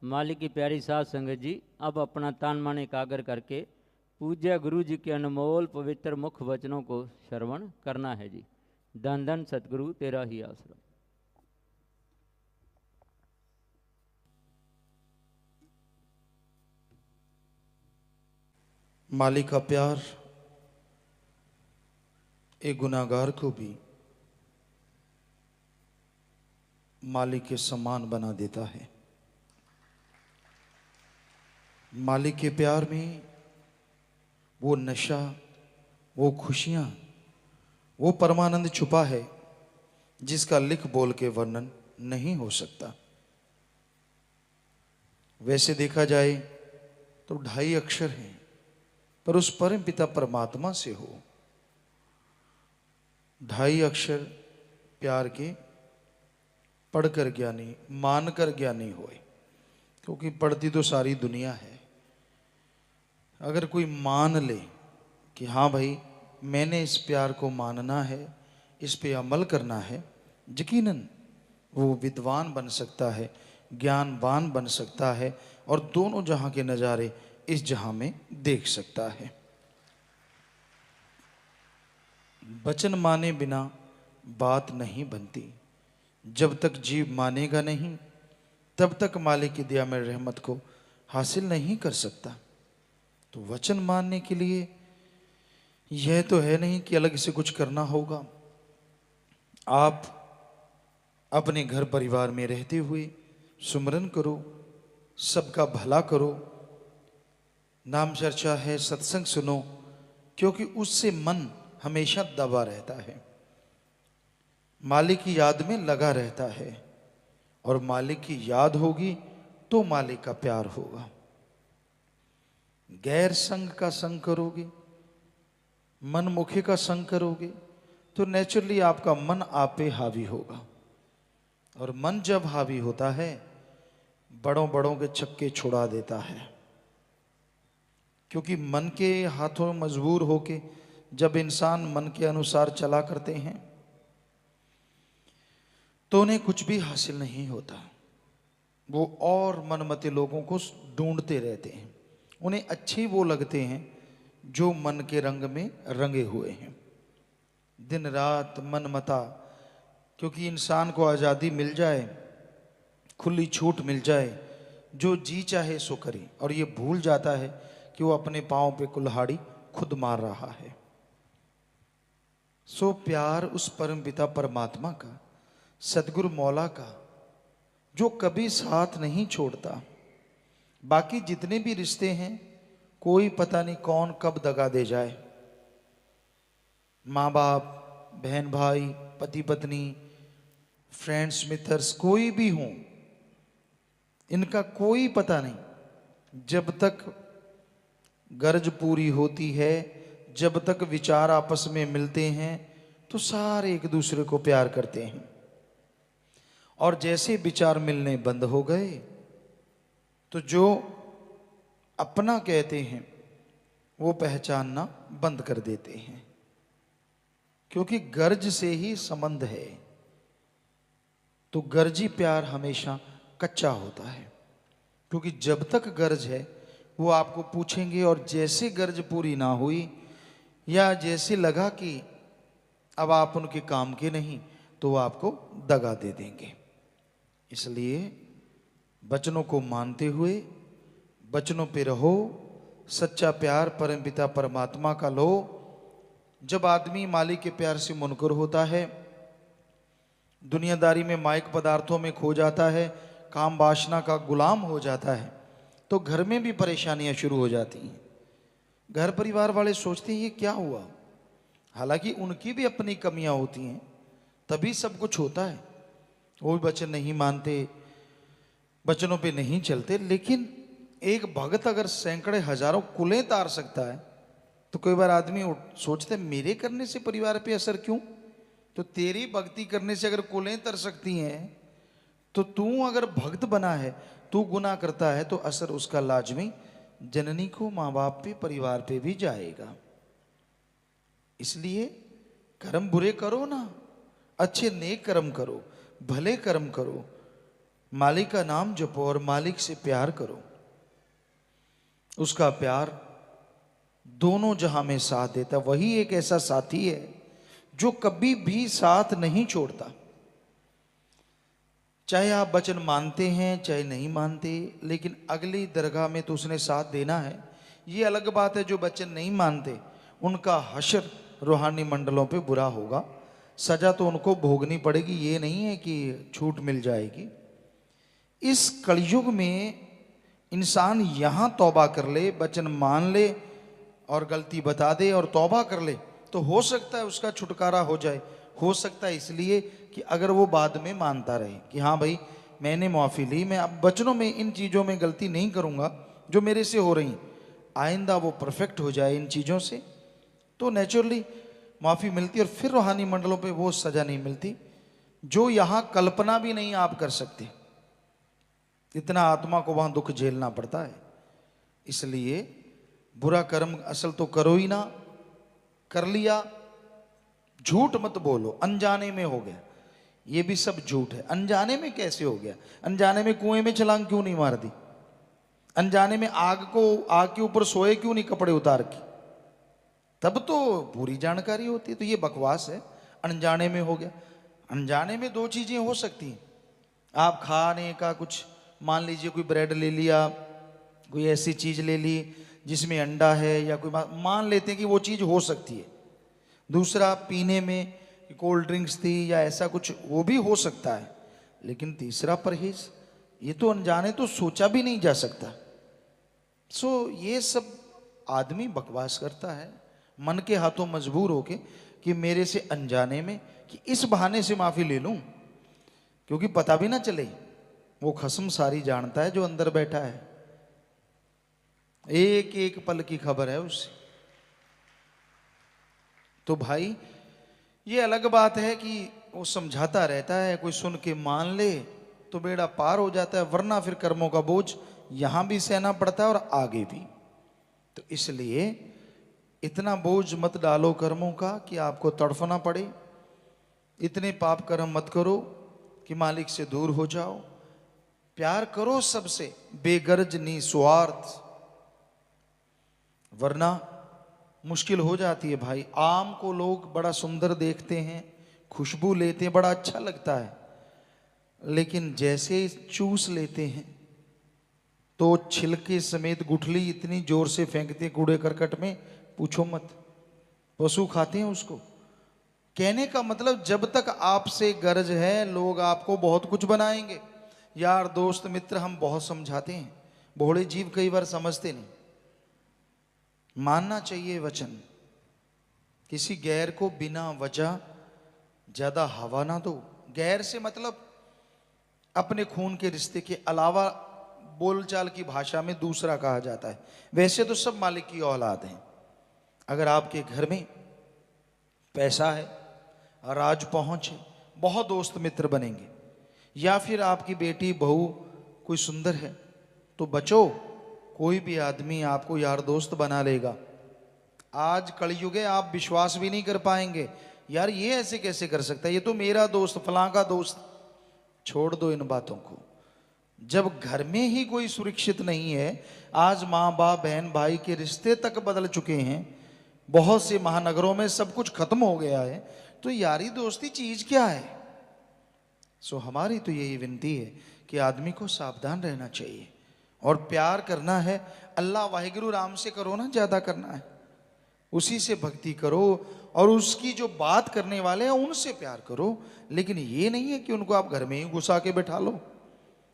मालिक की प्यारी साध संगत जी, अब अपना तान मन एकाग्र करके पूज्य गुरु जी के अनमोल पवित्र मुख वचनों को श्रवण करना है जी। धन धन सतगुरु तेरा ही आश्रम। मालिक का प्यार एक गुनाहगार को भी मालिक के समान बना देता है। मालिक के प्यार में वो नशा, वो खुशियां, वो परमानंद छुपा है जिसका लिख बोल के वर्णन नहीं हो सकता। वैसे देखा जाए तो 2.5 अक्षर हैं, पर उस परम पिता परमात्मा से हो 2.5 अक्षर प्यार के पढ़कर ज्ञानी मानकर ज्ञानी होए, क्योंकि पढ़ती तो सारी दुनिया है। अगर कोई मान ले कि हाँ भाई मैंने इस प्यार को मानना है, इस पे अमल करना है, यकीनन वो विद्वान बन सकता है, ज्ञानवान बन सकता है और दोनों जहां के नज़ारे इस जहां में देख सकता है। वचन माने बिना बात नहीं बनती। जब तक जीव मानेगा नहीं तब तक मालिक की दया में रहमत को हासिल नहीं कर सकता। तो वचन मानने के लिए यह तो है नहीं कि अलग से कुछ करना होगा। आप अपने घर परिवार में रहते हुए सुमरन करो, सबका भला करो, नाम चर्चा है, सत्संग सुनो, क्योंकि उससे मन हमेशा दबा रहता है, मालिक की याद में लगा रहता है। और मालिक की याद होगी तो मालिक का प्यार होगा। गैर संग का संग करोगे, मनमुखी का संग करोगे तो नेचुरली आपका मन आप पे हावी होगा। और मन जब हावी होता है बड़ों बड़ों के छक्के छुड़ा देता है, क्योंकि मन के हाथों मजबूर होके जब इंसान मन के अनुसार चला करते हैं तो उन्हें कुछ भी हासिल नहीं होता। वो और मनमते लोगों को ढूंढते रहते हैं। उन्हें अच्छे वो लगते हैं जो मन के रंग में रंगे हुए हैं, दिन रात मनमता। क्योंकि इंसान को आज़ादी मिल जाए, खुली छूट मिल जाए, जो जी चाहे सो करे, और ये भूल जाता है कि वो अपने पाँव पे कुल्हाड़ी खुद मार रहा है। सो प्यार उस परम पिता परमात्मा का, सदगुरु मौला का, जो कभी साथ नहीं छोड़ता। बाकी जितने भी रिश्ते हैं कोई पता नहीं कौन कब दगा दे जाए। माँ बाप, बहन भाई, पति पत्नी, फ्रेंड्स मित्रस, कोई भी हों, इनका कोई पता नहीं। जब तक गरज पूरी होती है, जब तक विचार आपस में मिलते हैं तो सारे एक दूसरे को प्यार करते हैं। और जैसे विचार मिलने बंद हो गए तो जो अपना कहते हैं वो पहचानना बंद कर देते हैं, क्योंकि गर्ज से ही संबंध है। तो गर्जी प्यार हमेशा कच्चा होता है, क्योंकि जब तक गर्ज है वो आपको पूछेंगे, और जैसे गर्ज पूरी ना हुई या जैसे लगा कि अब आप उनके काम के नहीं तो वो आपको दगा दे देंगे। इसलिए वचनों को मानते हुए वचनों पे रहो, सच्चा प्यार परम पिता परमात्मा का लो। जब आदमी मालिक के प्यार से मुनकर होता है, दुनियादारी में मायक पदार्थों में खो जाता है, काम वासना का गुलाम हो जाता है, तो घर में भी परेशानियां शुरू हो जाती हैं। घर परिवार वाले सोचते हैं ये क्या हुआ, हालांकि उनकी भी अपनी कमियां होती हैं, तभी सब कुछ होता है। वो भी वचन नहीं मानते, वचनों पे नहीं चलते। लेकिन एक भगत अगर सैकड़े हजारों कुलें तार सकता है तो कई बार आदमी सोचते मेरे करने से परिवार पे असर क्यों। तो तेरी भक्ति करने से अगर कुलें तर सकती हैं तो तू अगर भक्त बना है, तू गुनाह करता है तो असर उसका लाजमी जननी को, माँ बाप पे, परिवार पे भी जाएगा। इसलिए कर्म बुरे करो ना, अच्छे नेक कर्म करो, भले कर्म करो, मालिक का नाम जपो और मालिक से प्यार करो। उसका प्यार दोनों जहां में साथ देता। वही एक ऐसा साथी है जो कभी भी साथ नहीं छोड़ता। चाहे आप वचन मानते हैं चाहे नहीं मानते, लेकिन अगली दरगाह में तो उसने साथ देना है। ये अलग बात है जो वचन नहीं मानते, उनका हशर रूहानी मंडलों पे बुरा होगा, सजा तो उनको भोगनी पड़ेगी। ये नहीं है कि छूट मिल जाएगी। इस कलयुग में इंसान यहाँ तौबा कर ले, वचन मान ले और गलती बता दे और तौबा कर ले, तो हो सकता है उसका छुटकारा हो जाए। हो सकता है इसलिए कि अगर वो बाद में मानता रहे कि हाँ भाई मैंने माफ़ी ली, मैं अब वचनों में इन चीज़ों में गलती नहीं करूँगा जो मेरे से हो रही, आइंदा वो परफेक्ट हो जाए इन चीज़ों से, तो नेचुरली माफ़ी मिलती है और फिर रूहानी मंडलों पे वो सज़ा नहीं मिलती जो यहाँ कल्पना भी नहीं आप कर सकते। इतना आत्मा को वहाँ दुख झेलना पड़ता है। इसलिए बुरा कर्म असल तो करो ही ना, कर लिया झूठ मत बोलो, अनजाने में हो गया, ये भी सब झूठ है। अनजाने में कैसे हो गया? अनजाने में कुएं में छलांग क्यों नहीं मार दी? अनजाने में आग के ऊपर सोए क्यों नहीं कपड़े उतार के? तब तो पूरी जानकारी होती है। तो ये बकवास है, अनजाने में हो गया। अनजाने में दो चीजें हो सकती हैं। आप खाने का कुछ, मान लीजिए कोई ब्रेड ले लिया, कोई ऐसी चीज ले ली जिसमें अंडा है, या कोई मान लेते हैं कि वो चीज हो सकती है। दूसरा, पीने में कोल्ड ड्रिंक्स थी या ऐसा कुछ, वो भी हो सकता है। लेकिन तीसरा परहेज, ये तो अनजाने तो सोचा भी नहीं जा सकता। सो ये सब आदमी बकवास करता है मन के हाथों मजबूर होके कि मेरे से अनजाने में, कि इस बहाने से माफी ले लूं, क्योंकि पता भी ना चले। वो खस्म सारी जानता है जो अंदर बैठा है, एक एक पल की खबर है उससे। तो भाई ये अलग बात है कि वो समझाता रहता है, कोई सुन के मान ले तो बेड़ा पार हो जाता है, वरना फिर कर्मों का बोझ यहां भी सहना पड़ता है और आगे भी। तो इसलिए इतना बोझ मत डालो कर्मों का कि आपको तड़फना पड़े। इतने पाप कर्म मत करो कि मालिक से दूर हो जाओ। प्यार करो सबसे, बेगर्ज निस्वार्थ, वरना मुश्किल हो जाती है भाई। आम को लोग बड़ा सुंदर देखते हैं, खुशबू लेते हैं, बड़ा अच्छा लगता है, लेकिन जैसे चूस लेते हैं तो छिलके समेत गुठली इतनी जोर से फेंकते कूड़े करकट में, पूछो मत। पशु खाते हैं उसको। कहने का मतलब, जब तक आपसे गरज है लोग आपको बहुत कुछ बनाएंगे। यार दोस्त मित्र हम बहुत समझाते हैं, भोले जीव कई बार समझते नहीं। मानना चाहिए वचन। किसी गैर को बिना वजह ज्यादा हवा ना दो। गैर से मतलब अपने खून के रिश्ते के अलावा बोलचाल की भाषा में दूसरा कहा जाता है। वैसे तो सब मालिक की औलाद हैं। अगर आपके घर में पैसा है, राज पहुंच है, बहुत दोस्त मित्र बनेंगे, या फिर आपकी बेटी बहू कोई सुंदर है, तो बचो, कोई भी आदमी आपको यार दोस्त बना लेगा। आज कलयुग है, आप विश्वास भी नहीं कर पाएंगे, यार ये ऐसे कैसे कर सकता है, ये तो मेरा दोस्त, फलां का दोस्त। छोड़ दो इन बातों को। जब घर में ही कोई सुरक्षित नहीं है, आज माँ बाप बहन भाई के रिश्ते तक बदल चुके हैं, बहुत से महानगरों में सब कुछ खत्म हो गया है, तो यारी दोस्ती चीज क्या है? सो हमारी तो यही विनती है कि आदमी को सावधान रहना चाहिए और प्यार करना है। अल्लाह वाहिगुरु राम से करो ना, ज्यादा करना है, उसी से भक्ति करो और उसकी जो बात करने वाले हैं उनसे प्यार करो। लेकिन ये नहीं है कि उनको आप घर में ही घुसा के बैठा लो,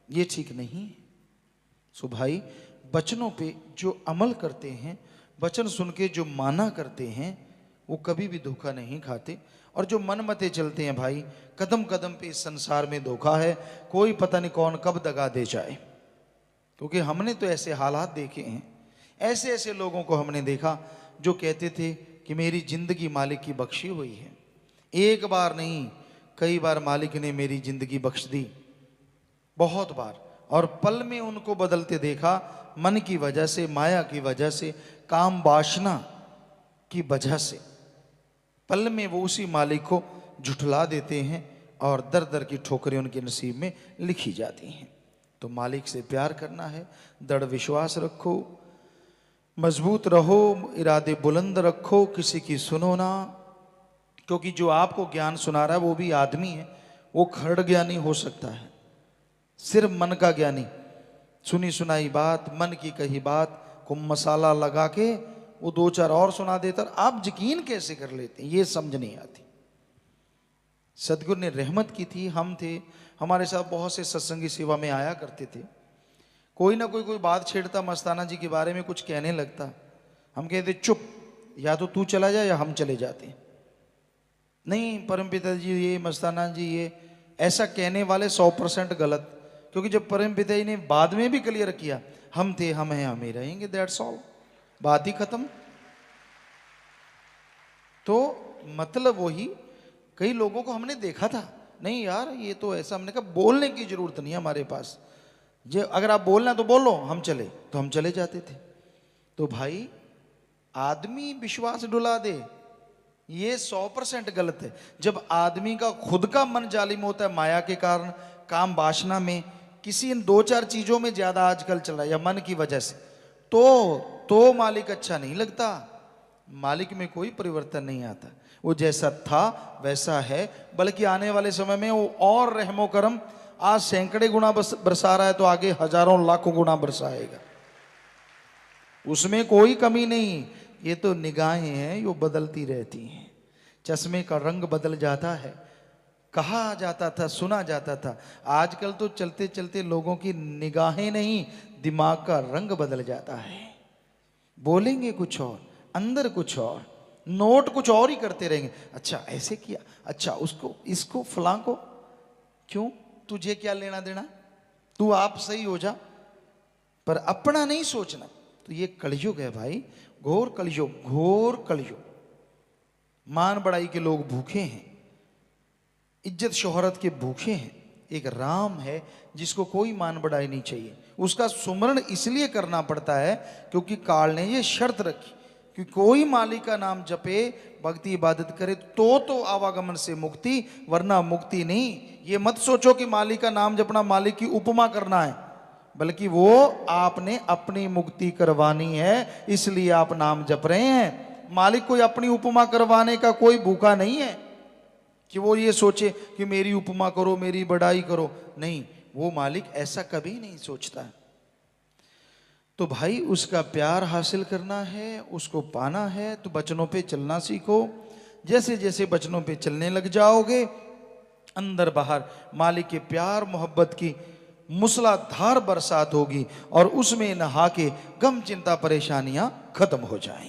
ये ठीक नहीं है। सो भाई, वचनों पे जो अमल करते हैं, वचन सुन के जो माना करते हैं, वो कभी भी धोखा नहीं खाते। और जो मन मते चलते हैं भाई, कदम कदम पे इस संसार में धोखा है, कोई पता नहीं कौन कब दगा दे जाए। क्योंकि हमने तो ऐसे हालात देखे हैं, ऐसे ऐसे लोगों को हमने देखा जो कहते थे कि मेरी जिंदगी मालिक की बख्शी हुई है। एक बार नहीं, कई बार मालिक ने मेरी जिंदगी बख्श दी, बहुत बार। और पल में उनको बदलते देखा, मन की वजह से, माया की वजह से, काम वासना की वजह से। पल में वो उसी मालिक को झुठला देते हैं और दर दर की ठोकरें उनके नसीब में लिखी जाती हैं। तो मालिक से प्यार करना है, दृढ़ विश्वास रखो, मजबूत रहो, इरादे बुलंद रखो, किसी की सुनो ना, क्योंकि जो आपको ज्ञान सुना रहा है वो भी आदमी है, वो खड़ ज्ञानी हो सकता है, सिर्फ मन का ज्ञानी, सुनी सुनाई बात, मन की कही बात को मसाला लगा के वो दो चार और सुना देता, आप यकीन कैसे कर लेते हैं, ये समझ नहीं आती। सदगुरु ने रहमत की थी, हम थे, हमारे साथ बहुत से सत्संगी सेवा में आया करते थे, कोई ना कोई बात छेड़ता, मस्ताना जी के बारे में कुछ कहने लगता, हम कहते चुप, या तो तू चला जा या हम चले जाते। नहीं परमपिता जी ये, मस्ताना जी ये, ऐसा कहने वाले 100% गलत, क्योंकि जब परमपिता जी ने बाद में भी क्लियर किया, हम थे, हम हैं, हम ही रहेंगे, दैट्स ऑल, बात ही खत्म। तो मतलब वही, कई लोगों को हमने देखा था, नहीं यार ये तो ऐसा, हमने कहा बोलने की जरूरत नहीं है हमारे पास, जो अगर आप बोलना तो बोलो, हम चले, तो हम चले जाते थे। तो भाई आदमी विश्वास डुला दे, ये 100% गलत है। जब आदमी का खुद का मन जालिम होता है माया के कारण, काम वासना में, किसी इन दो चार चीजों में ज्यादा आजकल चल रहा है, या मन की वजह से, तो मालिक अच्छा नहीं लगता। मालिक में कोई परिवर्तन नहीं आता, वो जैसा था वैसा है, बल्कि आने वाले समय में वो और रहमो करम, आज सैकड़े गुना बरसा रहा है तो आगे हजारों लाखों गुना बरसाएगा, उसमें कोई कमी नहीं। ये तो निगाहें हैं, जो बदलती रहती हैं, चश्मे का रंग बदल जाता है, कहा जाता था, सुना जाता था, आजकल तो चलते चलते लोगों की निगाहें नहीं, दिमाग का रंग बदल जाता है, बोलेंगे कुछ और, अंदर कुछ और, नोट कुछ और ही करते रहेंगे। अच्छा ऐसे किया, अच्छा उसको, इसको, फलां को, क्यों, तुझे क्या लेना देना, तू आप सही हो जा, पर अपना नहीं सोचना। तो ये कलयुग है भाई, घोर कलयुग, घोर कलयुग। मान बड़ाई के लोग भूखे हैं, इज्जत शोहरत के भूखे हैं। एक राम है जिसको कोई मान बढ़ाई नहीं चाहिए, उसका सुमरण इसलिए करना पड़ता है क्योंकि काल ने ये शर्त रखी कि कोई मालिक का नाम जपे, भक्ति इबादत करे तो आवागमन से मुक्ति, वरना मुक्ति नहीं। ये मत सोचो कि मालिक का नाम जपना मालिक की उपमा करना है, बल्कि वो आपने अपनी मुक्ति करवानी है, इसलिए आप नाम जप रहे हैं। मालिक कोई अपनी उपमा करवाने का कोई भूखा नहीं है कि वो ये सोचे कि मेरी उपमा करो, मेरी बड़ाई करो, नहीं, वो मालिक ऐसा कभी नहीं सोचता। तो भाई उसका प्यार हासिल करना है, उसको पाना है, तो बचनों पे चलना सीखो। जैसे जैसे बचनों पे चलने लग जाओगे, अंदर बाहर मालिक के प्यार मोहब्बत की मूसलाधार बरसात होगी, और उसमें नहा के गम चिंता परेशानियां खत्म हो जाएंगी।